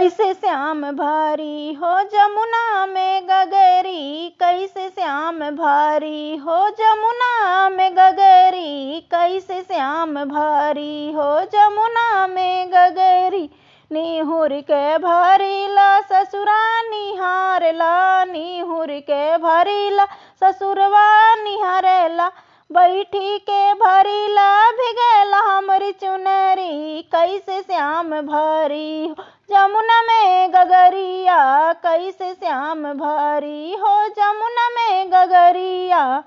कैसे श्याम भारी हो जमुना में गगरी, कैसे श्याम भारी हो जमुना में गगरी, कैसे श्याम भारी हो जमुना में गगरी। निहुर के भरीला ससुरा निहारला, निहुर के भरीला ससुरवा निहारेला, बैठी के भरीला भिगेला हमरी चुनरी, कैसे श्याम भारी हो जमुना में गगरिया, कैसे श्याम भारी हो जमुना में गगरिया।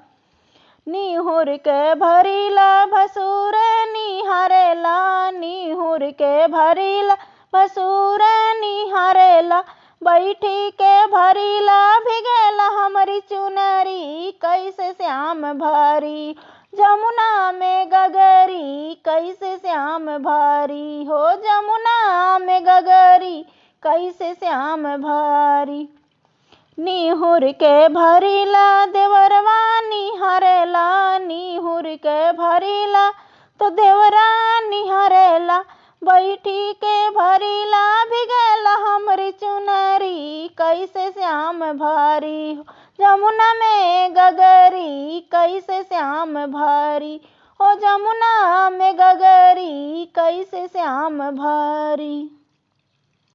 निहुर के भरीला भसुर निहारेला, निहुर के भरीला भसुर निहारेला, बैठी के भरीला भिगेला हमरी चुनरी, कैसे श्याम भारी जमुना में गगरी, कैसे श्याम भारी हो जमुना में गगरी, कैसे श्याम भारी। निहुर के भरीला देवरवा निहारेला, निहुर के भरीला तो देवरा निहारेला, बैठी के भरीला भिगेला हमरी चुनरी, कैसे श्याम भारी हो जमुना में गगरी, कैसे श्याम भारी हो जमुना में गगरी, कैसे श्याम भारी।